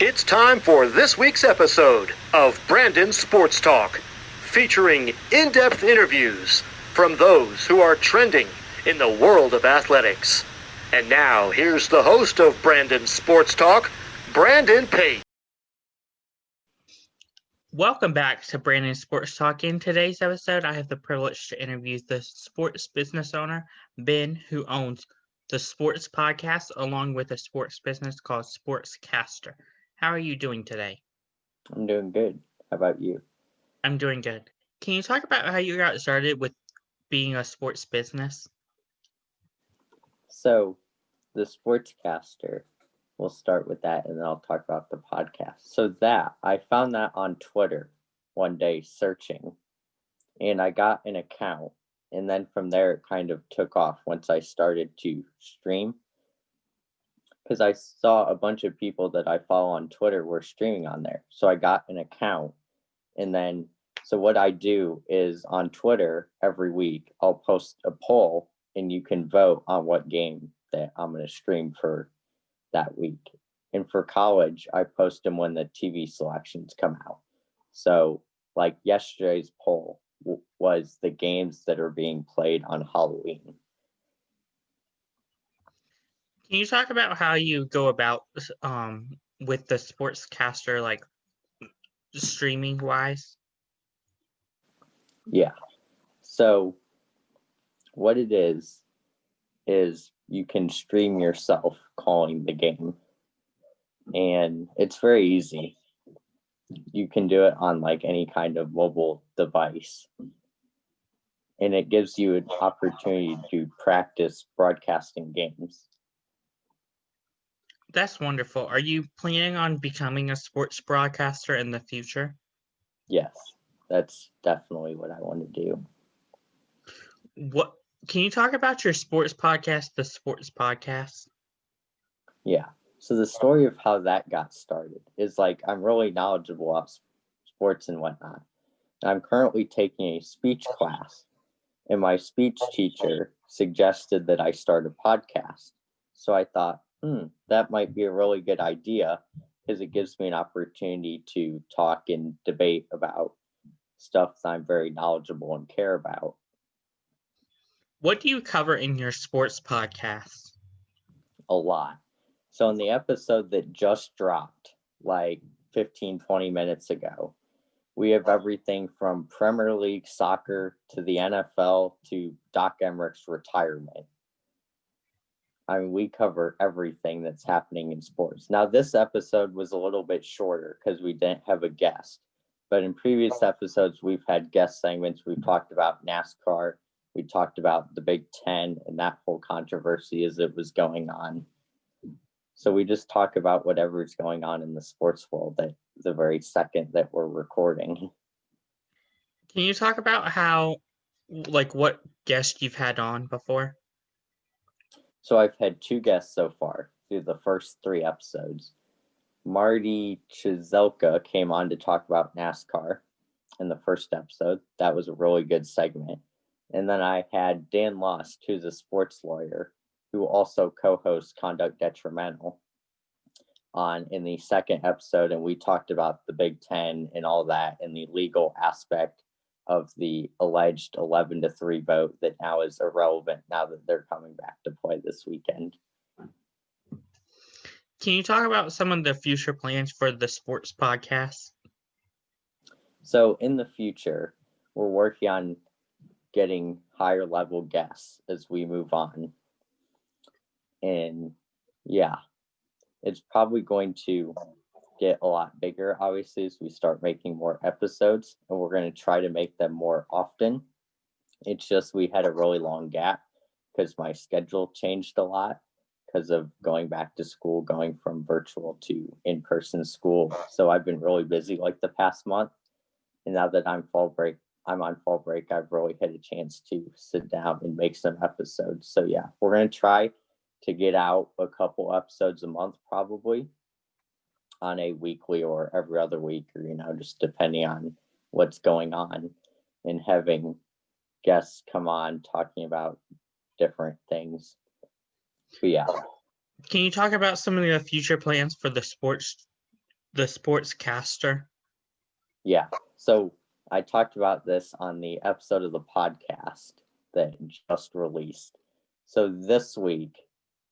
It's time for this week's episode of Brandon Sports Talk, featuring in-depth interviews from those who are trending in the world of athletics. And now, here's the host of Brandon Sports Talk, Brandon Pate. Welcome back to Brandon Sports Talk. In today's episode, I have the privilege to interview the sports business owner, Ben, who owns the Sports Podcast along with a sports business called SportsCastr. How are you doing today? I'm doing good. How about you? I'm doing good. Can you talk about how you got started with being a sports business? So, the SportsCastr, we'll start with that and then I'll talk about the podcast. So I found that on Twitter one day searching, and I got an account, and then from there it kind of took off once I started to stream, because I saw a bunch of people that I follow on Twitter were streaming on there. So I got an account, and then so what I do is on Twitter every week I'll post a poll and you can vote on what game that I'm going to stream for that week. And for college, I post them when the TV selections come out. So like yesterday's poll was the games that are being played on Halloween. Can you talk about how you go about with the SportsCastr, like streaming wise? Yeah. So what it is you can stream yourself calling the game. And it's very easy. You can do it on like any kind of mobile device. And it gives you an opportunity to practice broadcasting games. That's wonderful. Are you planning on becoming a sports broadcaster in the future? Yes, that's definitely what I want to do. What can you talk about your sports podcast, the Sports Podcast? Yeah. So the story of how that got started is like I'm really knowledgeable about sports and whatnot. I'm currently taking a speech class, and my speech teacher suggested that I start a podcast. So I thought, that might be a really good idea, because it gives me an opportunity to talk and debate about stuff that I'm very knowledgeable and care about. What do you cover in your sports podcast? A lot. So in the episode that just dropped, like 15, 20 minutes ago, we have everything from Premier League soccer to the NFL to Doc Emmerich's retirement. I mean, we cover everything that's happening in sports. Now, this episode was a little bit shorter because we didn't have a guest. But in previous episodes, we've had guest segments. We've talked about NASCAR. We talked about the Big Ten and that whole controversy as it was going on. So we just talk about whatever's going on in the sports world at the very second that we're recording. Can you talk about how, like, what guests you've had on before? So I've had 2 guests so far through the first 3 episodes. Marty Chizelka came on to talk about NASCAR in the first episode. That was a really good segment. And then I had Dan Lust, who's a sports lawyer, who also co-hosts Conduct Detrimental, on in the second episode. And we talked about the Big Ten and all that and the legal aspect of the alleged 11-3 vote that now is irrelevant now that they're coming back to play this weekend. Can you talk about some of the future plans for the sports podcast? So in the future, we're working on getting higher level guests as we move on. And yeah, it's probably going to get a lot bigger, obviously, as we start making more episodes, and we're going to try to make them more often. It's just we had a really long gap because my schedule changed a lot because of going back to school, going from virtual to in-person school. So I've been really busy like the past month. And now that I'm on fall break, I've really had a chance to sit down and make some episodes. So yeah, we're going to try to get out a couple episodes a month, probably on a weekly or every other week, or, just depending on what's going on, and having guests come on talking about different things. But yeah. Can you talk about some of the future plans for the sports the SportsCastr? Yeah. So I talked about this on the episode of the podcast that just released. So this week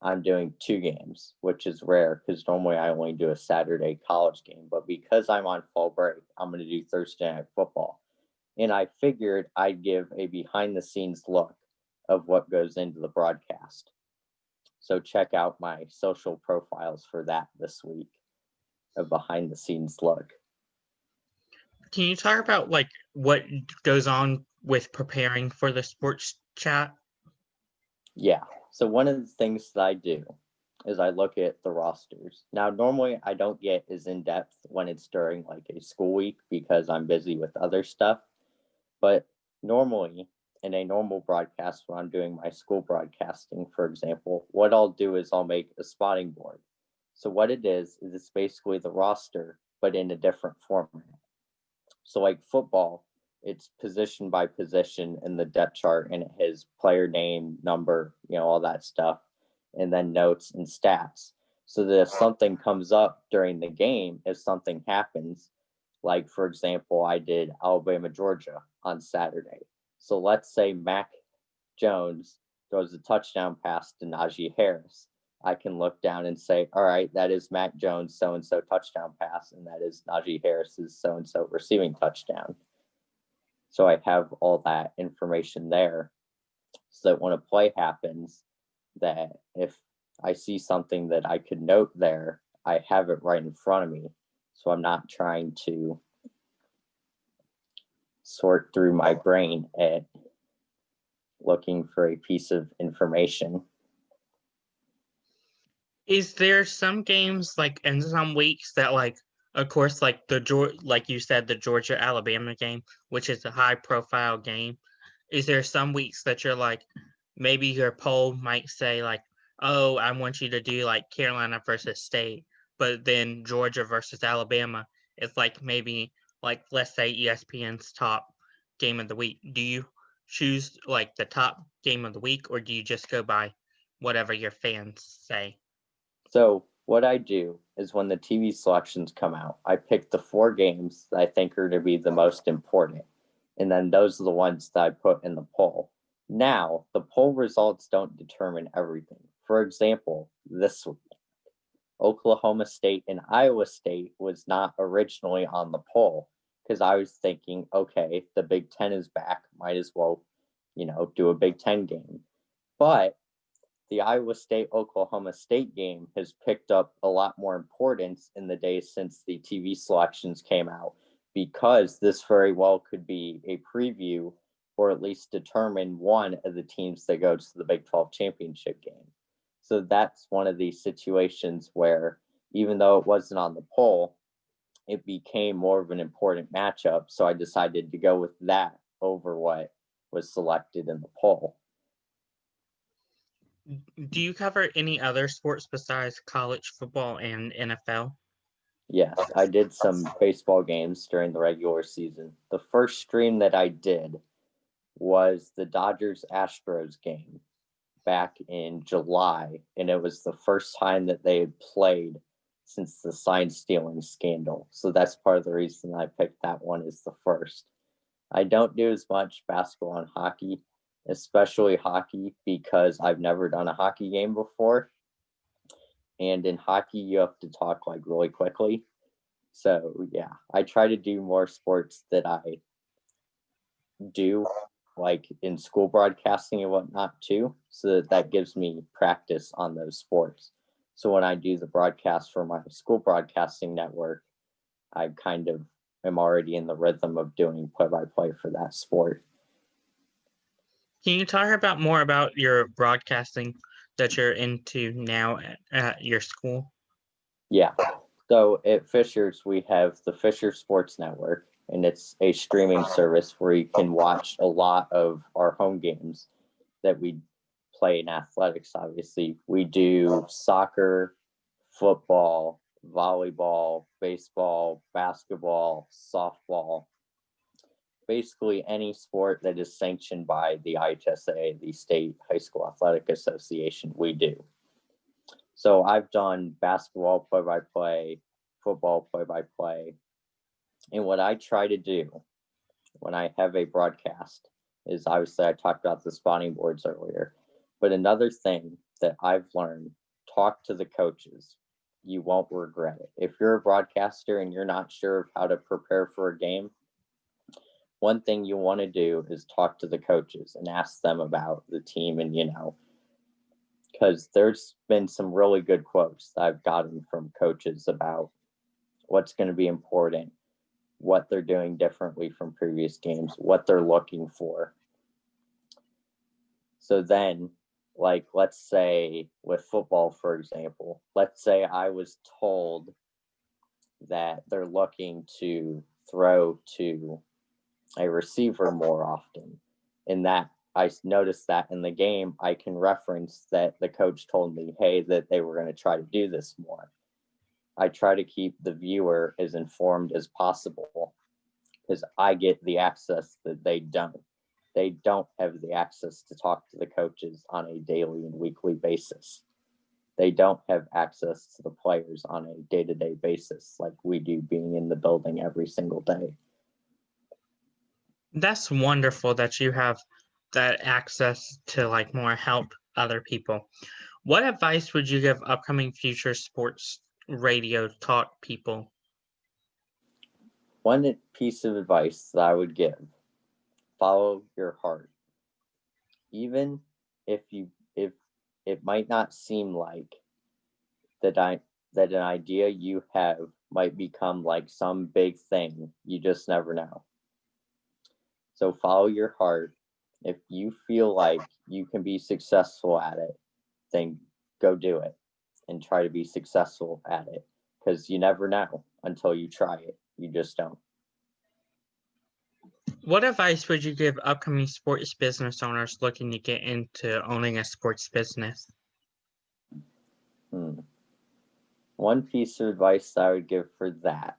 I'm doing 2 games, which is rare because normally I only do a Saturday college game. But because I'm on fall break, I'm going to do Thursday night football. And I figured I'd give a behind the scenes look of what goes into the broadcast. So check out my social profiles for that this week, a behind the scenes look. Can you talk about like what goes on with preparing for the sports chat? Yeah. So one of the things that I do is I look at the rosters. Now, normally I don't get as in depth when it's during like a school week because I'm busy with other stuff. But normally in a normal broadcast, when I'm doing my school broadcasting, for example, what I'll do is I'll make a spotting board. So what it is it's basically the roster, but in a different format. So like football, it's position by position in the depth chart, and it has player name, number, all that stuff, and then notes and stats. So that if something comes up during the game, if something happens, like for example, I did Alabama, Georgia on Saturday. So let's say Mac Jones throws a touchdown pass to Najee Harris. I can look down and say, all right, that is Mac Jones' so-and-so touchdown pass, and that is Najee Harris's so-and-so receiving touchdown. So I have all that information there so that when a play happens, that if I see something that I could note there, I have it right in front of me. So I'm not trying to sort through my brain at looking for a piece of information. Is there some games like in some weeks that like, of course, like like you said, the Georgia Alabama game, which is a high profile game. Is there some weeks that you're like, maybe your poll might say like, oh, I want you to do like Carolina versus State, but then Georgia versus Alabama is like maybe like let's say ESPN's top game of the week. Do you choose like the top game of the week, or do you just go by whatever your fans say? So what I do is when the TV selections come out, I pick the 4 games that I think are going to be the most important. And then those are the ones that I put in the poll. Now, the poll results don't determine everything. For example, this week, Oklahoma State and Iowa State was not originally on the poll because I was thinking, okay, the Big Ten is back, might as well, do a Big Ten game. But the Iowa State-Oklahoma State game has picked up a lot more importance in the days since the TV selections came out, because this very well could be a preview or at least determine one of the teams that go to the Big 12 championship game. So that's one of these situations where even though it wasn't on the poll, it became more of an important matchup. So I decided to go with that over what was selected in the poll. Do you cover any other sports besides college football and NFL? Yes, I did some baseball games during the regular season. The first stream that I did was the Dodgers-Astros game back in July, and it was the first time that they had played since the sign stealing scandal. So that's part of the reason I picked that one as the first. I don't do as much basketball and hockey, especially hockey, because I've never done a hockey game before. And in hockey, you have to talk like really quickly. So yeah, I try to do more sports that I do like in school broadcasting and whatnot too, so that gives me practice on those sports. So when I do the broadcast for my school broadcasting network, I kind of am already in the rhythm of doing play-by-play for that sport. Can you talk about more about your broadcasting that you're into now at your school? Yeah. So at Fisher's, we have the Fisher Sports Network, and it's a streaming service where you can watch a lot of our home games that we play in athletics. Obviously, we do soccer, football, volleyball, baseball, basketball, softball, basically any sport that is sanctioned by the IHSA, the State High School Athletic Association, we do. So I've done basketball play-by-play, football play-by-play. And what I try to do when I have a broadcast is, obviously I talked about the spotting boards earlier, but another thing that I've learned, talk to the coaches. You won't regret it. If you're a broadcaster and you're not sure of how to prepare for a game, one thing you want to do is talk to the coaches and ask them about the team. And, because there's been some really good quotes that I've gotten from coaches about what's going to be important, what they're doing differently from previous games, what they're looking for. So then, like, let's say with football, for example, let's say I was told that they're looking to throw to a receiver more often, and that I noticed that in the game, I can reference that the coach told me, hey, that they were going to try to do this more. I try to keep the viewer as informed as possible because I get the access that they don't. They don't have the access to talk to the coaches on a daily and weekly basis. They don't have access to the players on a day-to-day basis like we do, being in the building every single day. That's wonderful that you have that access to like more help other people. What advice would you give upcoming future sports radio talk people? One piece of advice that I would give: follow your heart. Even if it might not seem like that an idea you have might become like some big thing, you just never know. So follow your heart. If you feel like you can be successful at it, then go do it and try to be successful at it, because you never know until you try it. You just don't. What advice would you give upcoming sports business owners looking to get into owning a sports business? One piece of advice I would give for that: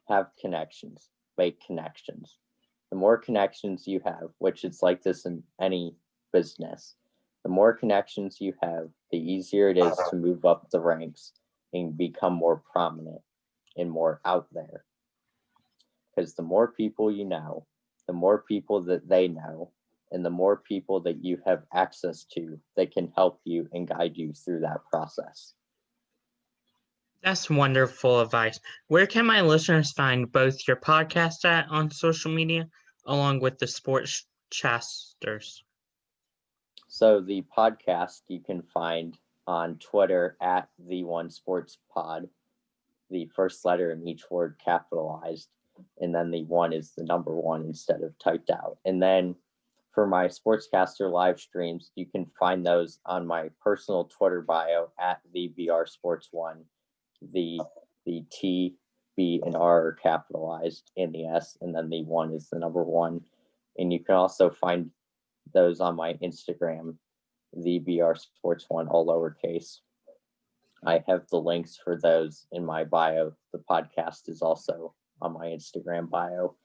have connections, make connections. The more connections you have, which it's like this in any business, the more connections you have, the easier it is to move up the ranks and become more prominent and more out there. Because the more people you know, the more people that they know, and the more people that you have access to that can help you and guide you through that process. That's wonderful advice. Where can my listeners find both your podcast at on social media along with the SportsCastrs? So the podcast you can find on Twitter at @the1sportspod, the first letter in each word capitalized, and then the one is the number one instead of typed out. And then for my SportsCastr live streams, you can find those on my personal Twitter bio at @the_BR_Sports1. The T, B, and R are capitalized in the S, and then the one is the number one. And you can also find those on my Instagram, the BR_Sports1, all lowercase. I have the links for those in my bio. The podcast is also on my Instagram bio.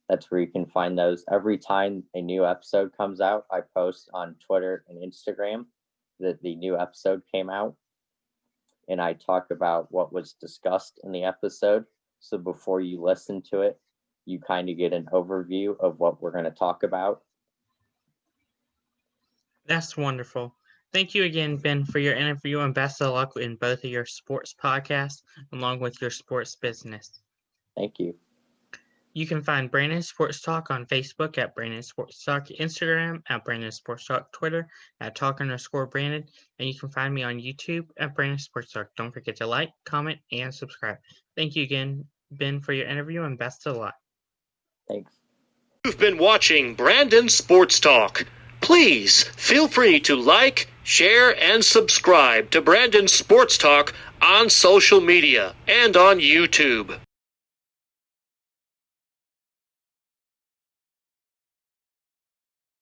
That's where you can find those. Every time a new episode comes out, I post on Twitter and Instagram that the new episode came out, and I talk about what was discussed in the episode. So before you listen to it, you kind of get an overview of what we're going to talk about. That's wonderful. Thank you again, Ben, for your interview, and best of luck in both of your sports podcasts along with your sports business. Thank you. You can find Brandon Sports Talk on Facebook at Brandon Sports Talk, Instagram at Brandon Sports Talk, Twitter at Talk_Brandon, and you can find me on YouTube at Brandon Sports Talk. Don't forget to like, comment, and subscribe. Thank you again, Ben, for your interview, and best of luck. Thanks. You've been watching Brandon Sports Talk. Please feel free to like, share, and subscribe to Brandon Sports Talk on social media and on YouTube.